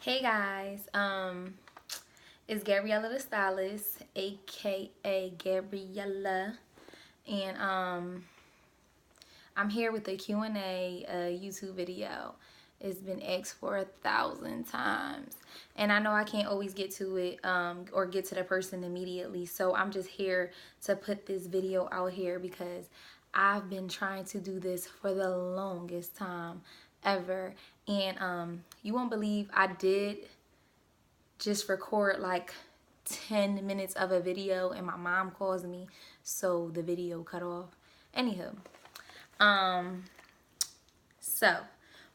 Hey guys, it's Gabriella the Stylist, aka Gabriella, and I'm here with a Q&A YouTube video. It's been asked for 1,000 times, and I know I can't always get to it or get to the person immediately, so I'm just here to put this video out here because I've been trying to do this for the longest time ever, and you won't believe I did just record like 10 minutes of a video and my mom calls me, so the video cut off. Anywho, so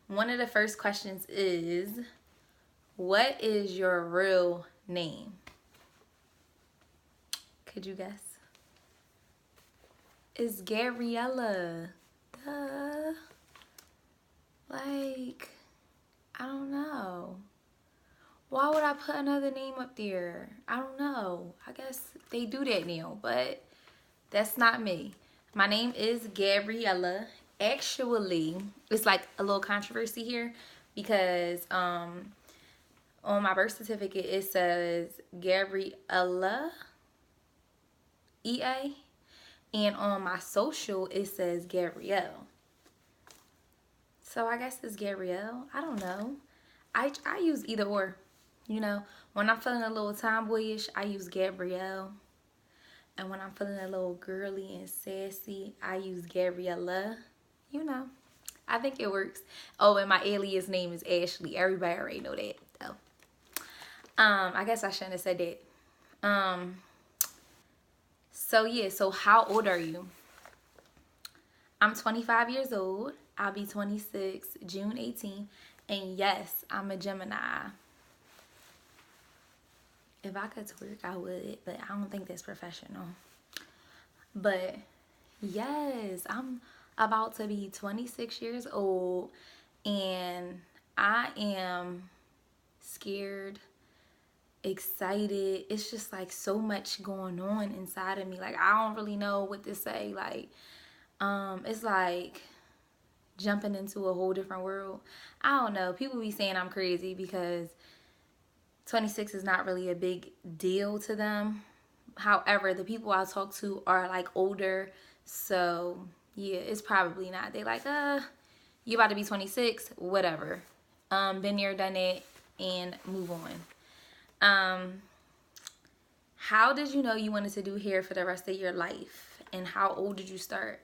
one of the first questions is, what is your real name? Could you guess? It's Gabriella. Duh. Like, I don't know. Why would I put another name up there? I don't know. I guess they do that now, but that's not me. My name is Gabriella. Actually, it's like a little controversy here because on my birth certificate it says Gabriella EA, and on my social it says Gabrielle. So I guess it's Gabrielle. I don't know. I use either or. You know, when I'm feeling a little tomboyish, I use Gabrielle. And when I'm feeling a little girly and sassy, I use Gabriella. You know, I think it works. Oh, and my alias name is Ashley. Everybody already know that, though. I guess I shouldn't have said that. So yeah, so how old are you? I'm 25 years old. I'll be 26 June 18th. And yes, I'm a Gemini. If I could twerk, I would, but I don't think that's professional. But yes, I'm about to be 26 years old, and I am scared, excited. It's just like so much going on inside of me. Like, I don't really know what to say. Like, it's like jumping into a whole different world. I don't know. People be saying I'm crazy because 26 is not really a big deal to them. However, the people I talk to are like older, so yeah, it's probably not. They like, you about to be 26, whatever. Been there, done that, and move on. How did you know you wanted to do hair for the rest of your life, and how old did you start?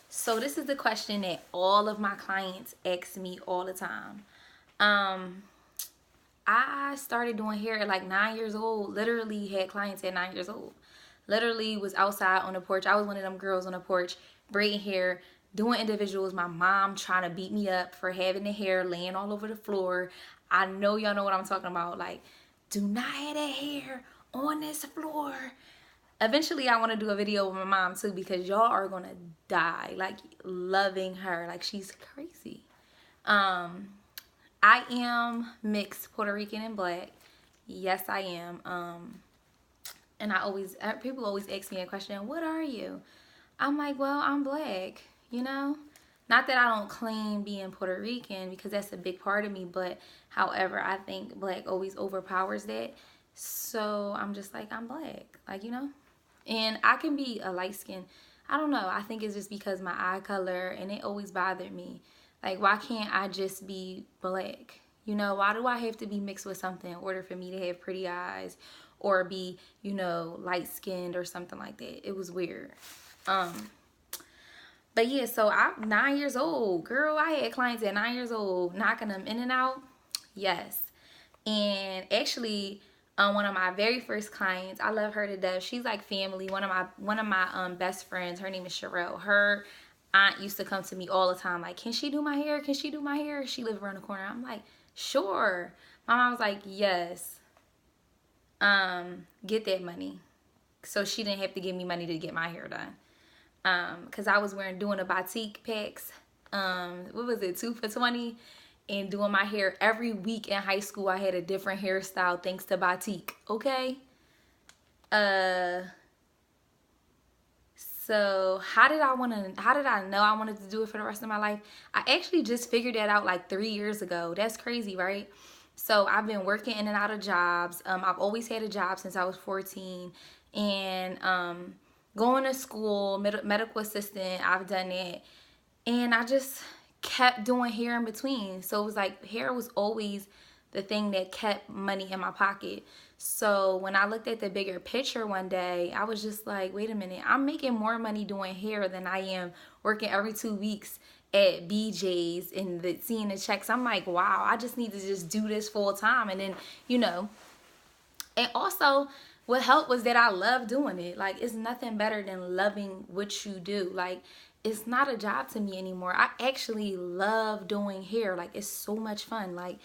So this is the question that all of my clients ask me all the time. I started doing hair at like 9 years old. Literally had clients at 9 years old. Literally was outside on the porch. I was one of them girls on the porch braiding hair, doing individuals. My mom trying to beat me up for having the hair laying all over the floor. I know y'all know what I'm talking about. Like, do not have that hair on this floor. Eventually, I want to do a video with my mom too because y'all are going to die. Like, loving her. Like, she's crazy. I am mixed Puerto Rican and black. Yes, I am. And people always ask me a question, what are you? I'm like, well, I'm black, you know? Not that I don't claim being Puerto Rican because that's a big part of me, but however, I think black always overpowers that. So I'm just like, I'm black, like, you know? And I can be a light skin. I don't know. I think it's just because my eye color, and it always bothered me. Like, why can't I just be black? You know, why do I have to be mixed with something in order for me to have pretty eyes or be, you know, light-skinned or something like that? It was weird. But yeah, so I'm 9 years old. Girl, I had clients at 9 years old knocking them in and out. Yes. And actually, one of my very first clients, I love her to death. She's like family. One of my best friends, her name is Sherelle. Her aunt used to come to me all the time like, can she do my hair? Can she do my hair? She lived around the corner. I'm like, sure. My mom was like, yes. Get that money. So she didn't have to give me money to get my hair done. Because I was doing the batik packs. What was it, 2 for $20? And doing my hair every week in high school. I had a different hairstyle thanks to batik. Okay? So how did I know I wanted to do it for the rest of my life? I actually just figured that out like 3 years ago. That's crazy, right? So I've been working in and out of jobs. I've always had a job since I was 14, and going to school, medical assistant. I've done that, and I just kept doing hair in between. So it was like hair was always the thing that kept money in my pocket. So when I looked at the bigger picture one day, I was just like, wait a minute, I'm making more money doing hair than I am working every 2 weeks at BJ's and seeing the checks. I'm like, wow, I just need to just do this full time. And then, and also what helped was that I love doing it. Like, it's nothing better than loving what you do. Like, it's not a job to me anymore. I actually love doing hair. Like, it's so much fun. Like,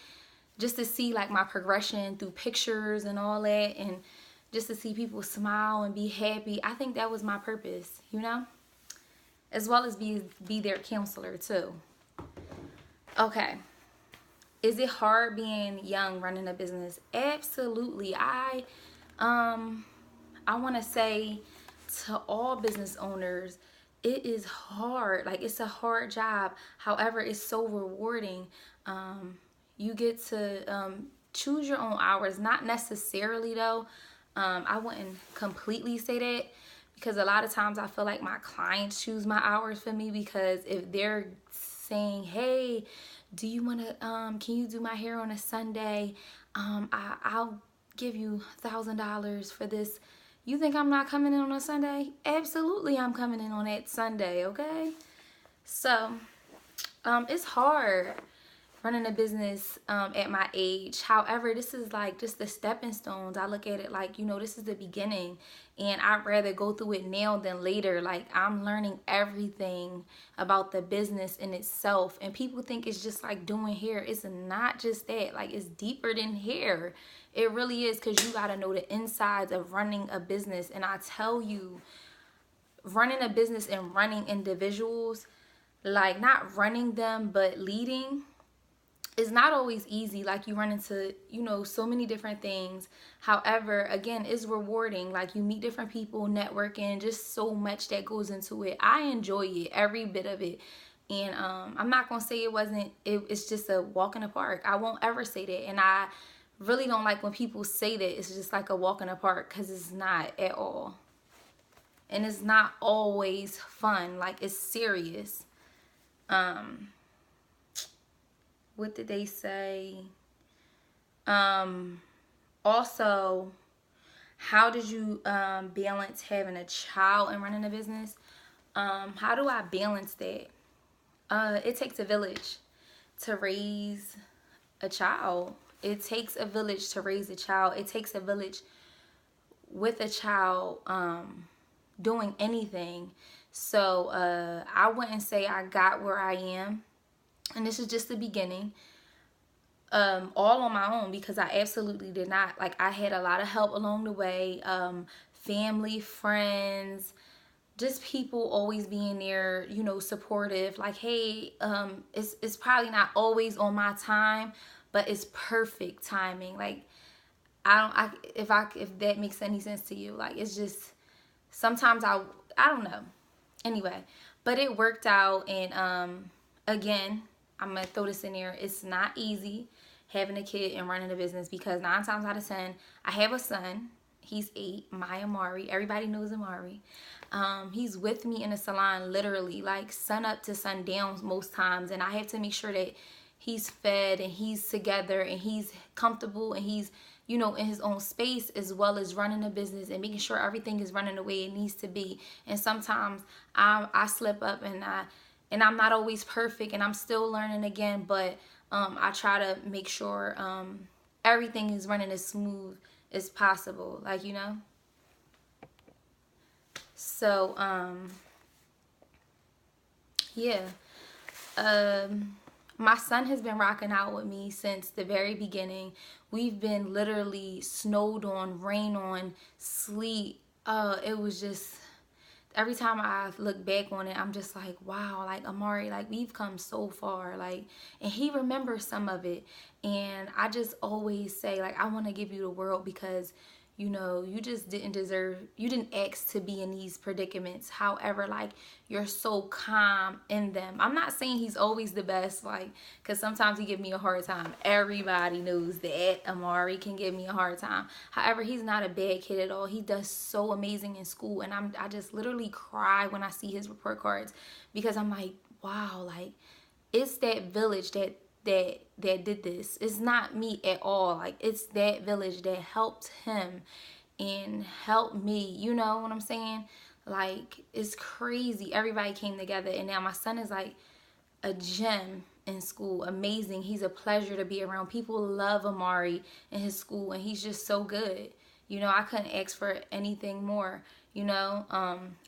just to see like my progression through pictures and all that, and just to see people smile and be happy. I think that was my purpose, as well as be their counselor too. Okay. Is it hard being young running a business? Absolutely. I want to say to all business owners, it is hard. Like, it's a hard job. However, it's so rewarding. You get to choose your own hours. Not necessarily, though. I wouldn't completely say that, because a lot of times I feel like my clients choose my hours for me, because if they're saying, hey, do you want to, can you do my hair on a Sunday? I'll give you $1,000 for this. You think I'm not coming in on a Sunday? Absolutely, I'm coming in on that Sunday, okay? So, it's hard running a business at my age. However, this is like just the stepping stones. I look at it like, this is the beginning, and I'd rather go through it now than later. Like, I'm learning everything about the business in itself, and people think it's just like doing hair. It's not just that. Like, it's deeper than hair. It really is, because you got to know the insides of running a business. And I tell you, running a business and running individuals, like not running them but leading, it's not always easy. Like, you run into, so many different things. However, again, it's rewarding. Like, you meet different people, networking, just so much that goes into it. I enjoy it, every bit of it. And I'm not going to say it's just a walk in the park. I won't ever say that. And I really don't like when people say that it's just like a walk in the park, because it's not at all. And it's not always fun. Like, it's serious. What did they say? Also, how did you balance having a child and running a business? How do I balance that? It takes a village to raise a child. It takes a village to raise a child. It takes a village with a child doing anything. So I wouldn't say I got where I am, and this is just the beginning, all on my own, because I absolutely did not. Like, I had a lot of help along the way, family, friends, just people always being there, supportive. Like, hey, it's probably not always on my time, but it's perfect timing. Like, if that makes any sense to you. Like, it's just, sometimes I don't know. Anyway, but it worked out. And again, I'm gonna throw this in there. It's not easy having a kid and running a business, because 9 times out of 10, I have a son. He's 8, my Amari. Everybody knows Amari. He's with me in the salon literally like sun up to sundown most times, and I have to make sure that he's fed and he's together and he's comfortable and he's, in his own space, as well as running a business and making sure everything is running the way it needs to be. And sometimes I slip up, and I'm not always perfect, and I'm still learning again, but I try to make sure everything is running as smooth as possible, like, So, yeah. My son has been rocking out with me since the very beginning. We've been literally snowed on, rain on, sleet. It was just, every time I look back on it, I'm just like, wow, like, Amari, like, we've come so far. Like, and he remembers some of it. And I just always say, like, I want to give you the world, because You know, you just didn't deserve, you didn't ask to be in these predicaments. However, like, you're so calm in them. I'm not saying he's always the best, like, because sometimes he give me a hard time. Everybody knows that Amari can give me a hard time. However, he's not a bad kid at all. He does so amazing in school, and I just literally cry when I see his report cards, because I'm like, wow, like, it's that village that did this. It's not me at all. Like, it's that village that helped him and helped me. You know what I'm saying? Like, it's crazy. Everybody came together, and now my son is like a gem in school. Amazing. He's a pleasure to be around. People love Amari in his school, and he's just so good. You know, I couldn't ask for anything more. You know,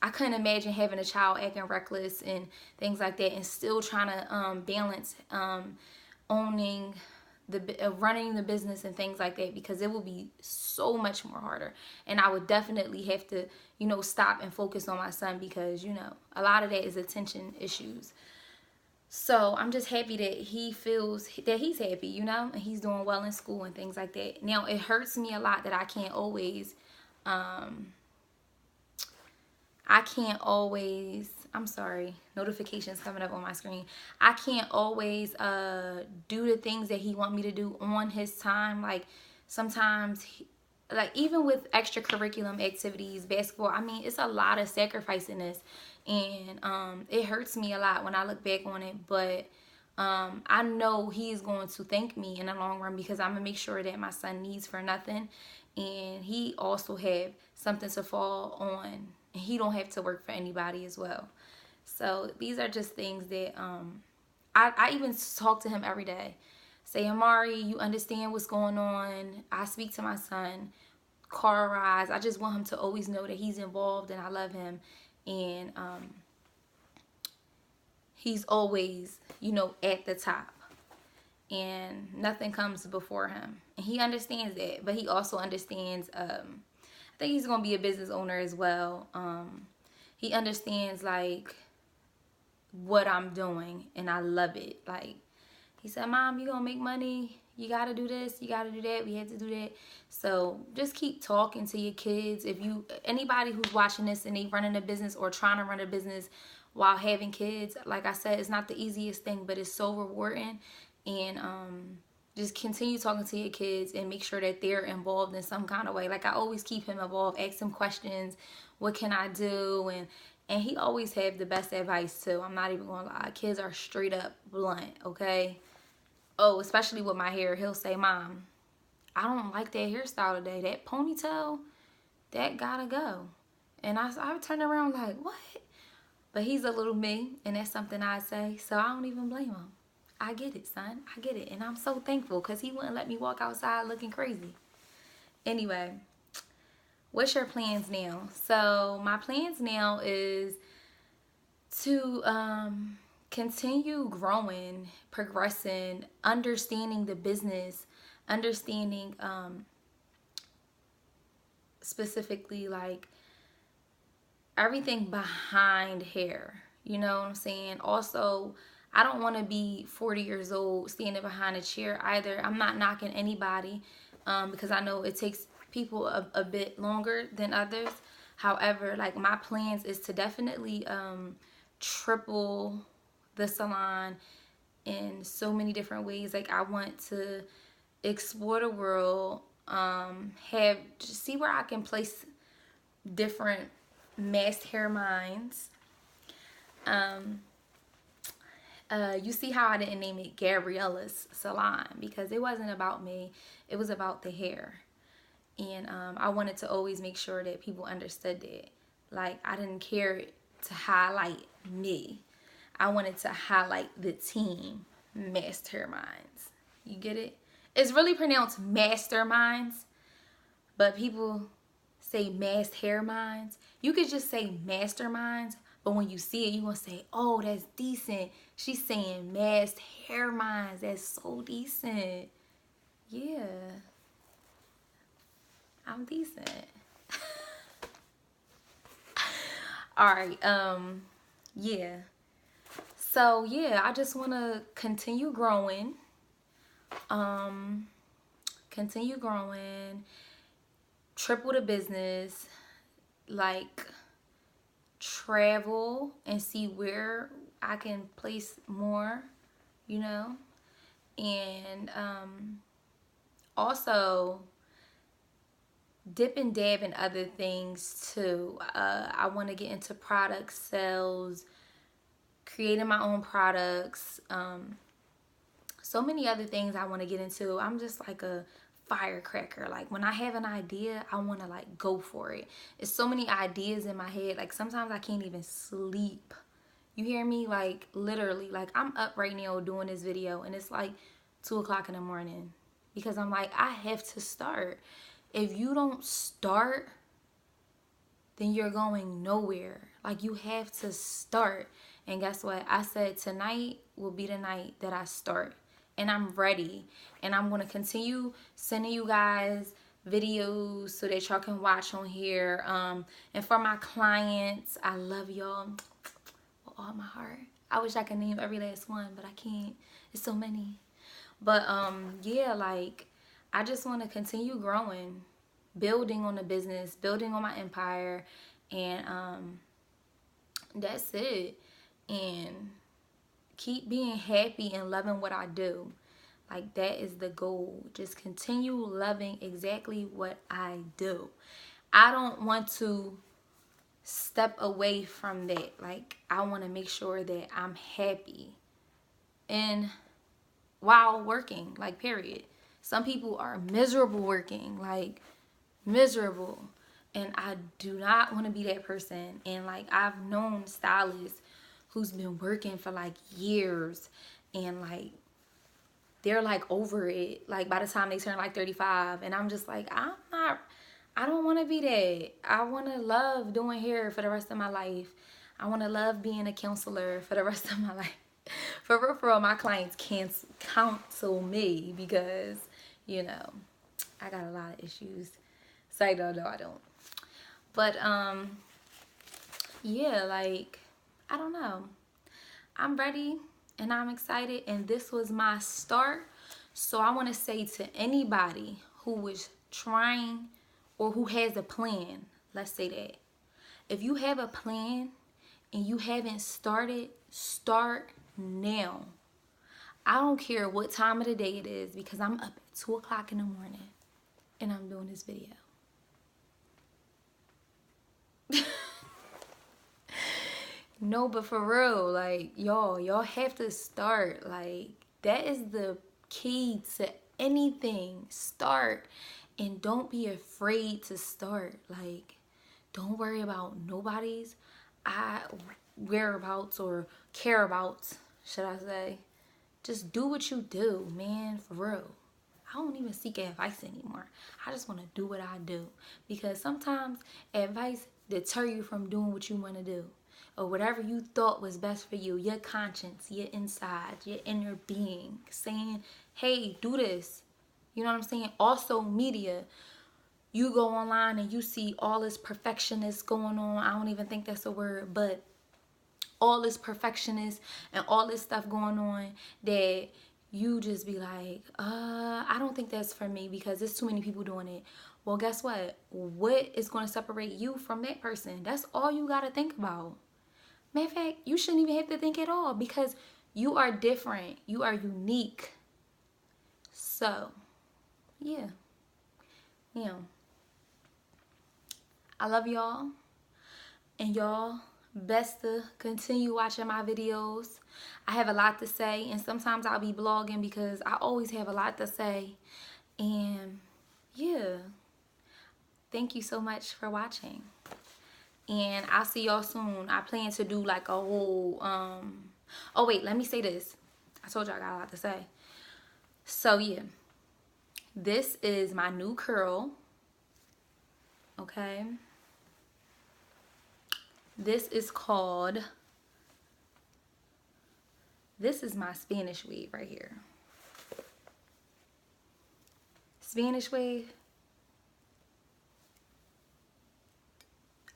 I couldn't imagine having a child acting reckless and things like that, and still trying to balance owning running the business and things like that, because it will be so much more harder. And I would definitely have to, you know, stop and focus on my son, because, you know, a lot of that is attention issues. So I'm just happy that he feels that he's happy, you know, and he's doing well in school and things like that. Now, it hurts me a lot that I'm sorry, notifications coming up on my screen. I can't always do the things that he want me to do on his time. Like, sometimes, like, even with extracurriculum activities, basketball, I mean, it's a lot of sacrifice in this. And it hurts me a lot when I look back on it. But I know he's going to thank me in the long run, because I'm going to make sure that my son needs for nothing. And he also have something to fall on. And he don't have to work for anybody as well. So these are just things that I even talk to him every day. Say, Amari, you understand what's going on. I speak to my son. Car rides. I just want him to always know that he's involved and I love him. And he's always, you know, at the top. And nothing comes before him. And he understands that. But he also understands, I think he's going to be a business owner as well. He understands, like, what I'm doing, and I love it. Like, he said, Mom, you gonna make money, you gotta do this, you gotta do that, we had to do that. So just keep talking to your kids. If you, anybody who's watching this and they running a business or trying to run a business while having kids, like I said, it's not the easiest thing, but it's so rewarding. And just continue talking to your kids and make sure that they're involved in some kind of way. Like, I always keep him involved, ask him questions, what can I do? And he always have the best advice too. I'm not even gonna lie. Kids are straight up blunt, okay? Oh, especially with my hair. He'll say, Mom, I don't like that hairstyle today. That ponytail, that gotta go. And I would turn around like, what? But he's a little me, and that's something I say. So I don't even blame him. I get it, son. I get it. And I'm so thankful, because he wouldn't let me walk outside looking crazy. Anyway, what's your plans now? So my plans now is to continue growing, progressing, understanding the business, understanding specifically, like, everything behind hair. You know what I'm saying? Also, I don't want to be 40 years old standing behind a chair either. I'm not knocking anybody because I know it takes people a bit longer than others. However, like, my plans is to definitely triple the salon in so many different ways. Like, I want to explore the world, see where I can place different masked hair minds. You see how I didn't name it Gabriella's Salon, because it wasn't about me. It was about the hair. And I wanted to always make sure that people understood that. Like, I didn't care to highlight me. I wanted to highlight the team, Masked Hair Minds. You get it? It's really pronounced Masterminds, but people say Masked Hair Minds. You could just say Masterminds, but when you see it, you're going to say, oh, that's decent. She's saying Masked Hair Minds. That's so decent. Yeah. I'm decent. Alright, yeah. So, yeah, I just want to continue growing. triple the business, like travel and see where I can place more, you know, and also dip and dab in other things too. I want to get into product sales, creating my own products, so many other things I want to get into. I'm just like a firecracker. Like when I have an idea, I want to like go for it. It's so many ideas in my head. Like sometimes I can't even sleep. You hear me? Like literally, like I'm up right now doing this video and it's like 2 o'clock in the morning because I'm like, I have to start. If you don't start, then you're going nowhere. Like you have to start. And guess what? I said tonight will be the night that I start. And I'm ready. And I'm going to continue sending you guys videos so that y'all can watch on here. And for my clients, I love y'all with all my heart. I wish I could name every last one, but I can't. It's so many. But yeah, like I just want to continue growing, building on the business, building on my empire, and that's it. And keep being happy and loving what I do. Like that is the goal. Just continue loving exactly what I do. I don't want to step away from that. Like I want to make sure that I'm happy and while working, like period. Some people are miserable working, like miserable, and I do not want to be that person. And like I've known stylists who's been working for like years and like they're like over it like by the time they turn like 35, and I'm just like I don't want to be that. I want to love doing hair for the rest of my life. I want to love being a counselor for the rest of my life. For real, my clients can't counsel me because, you know, I got a lot of issues. So I don't know, I don't. But, yeah, like, I don't know. I'm ready and I'm excited, and this was my start. So I want to say to anybody who is trying or who has a plan, let's say that. If you have a plan and you haven't started, start now. I don't care what time of the day it is because I'm up at 2 o'clock in the morning and I'm doing this video. No, but for real, like, y'all have to start. Like, that is the key to anything. Start. And don't be afraid to start. Like, don't worry about nobody's whereabouts or careabouts, should I say. Just do what you do, man, for real. I don't even seek advice anymore. I just want to do what I do. Because sometimes advice deter you from doing what you want to do. Or whatever you thought was best for you. Your conscience, your inside, your inner being. Saying, hey, do this. You know what I'm saying? Also, media. You go online and you see all this perfectionist going on. I don't even think that's a word. But all this perfectionist and all this stuff going on that you just be like, I don't think that's for me because there's too many people doing it. Well, guess what? What is going to separate you from that person? That's all you got to think about. Matter of fact, you shouldn't even have to think at all because you are different. You are unique. So, yeah. I love y'all. And y'all best to continue watching my videos. I have a lot to say, and sometimes I'll be blogging because I always have a lot to say. And yeah, thank you so much for watching. And I'll see y'all soon. I plan to do like a whole, oh wait, let me say this. I told you I got a lot to say. So yeah, this is my new curl, okay? This is my Spanish wave right here. Spanish wave.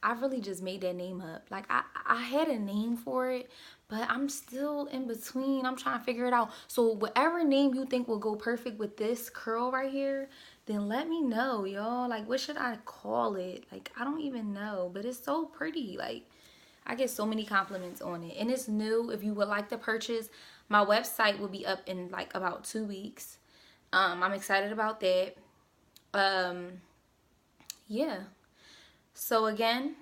I really just made that name up. Like I had a name for it, but I'm still in between. I'm trying to figure it out. So whatever name you think will go perfect with this curl right here, then let me know, y'all. Like, what should I call it? Like, I don't even know, but it's so pretty. Like, I get so many compliments on it, and it's new. If you would like to purchase, my website will be up in like about 2 weeks. I'm excited about that. Yeah. So again,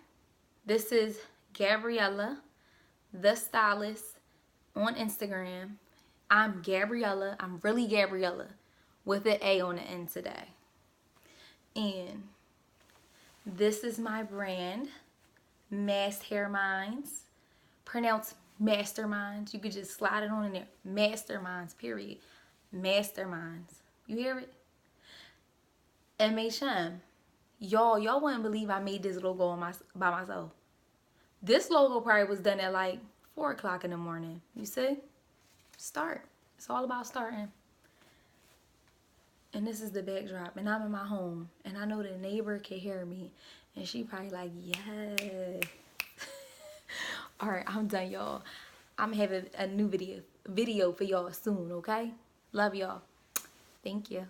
this is Gabriella, the stylist, on Instagram. I'm Gabriella. I'm really Gabriella with an A on the end today. And this is my brand, Masked Hair Minds. Pronounced Masterminds. You could just slide it on in there. Masterminds, period. Masterminds. You hear it? MHM. Y'all wouldn't believe I made this logo by myself. This logo probably was done at like 4 o'clock in the morning. You see? Start. It's all about starting. And this is the backdrop. And I'm in my home. And I know the neighbor can hear me. And she probably like, yes. Alright, I'm done, y'all. I'm having a new video for y'all soon, okay? Love y'all. Thank you.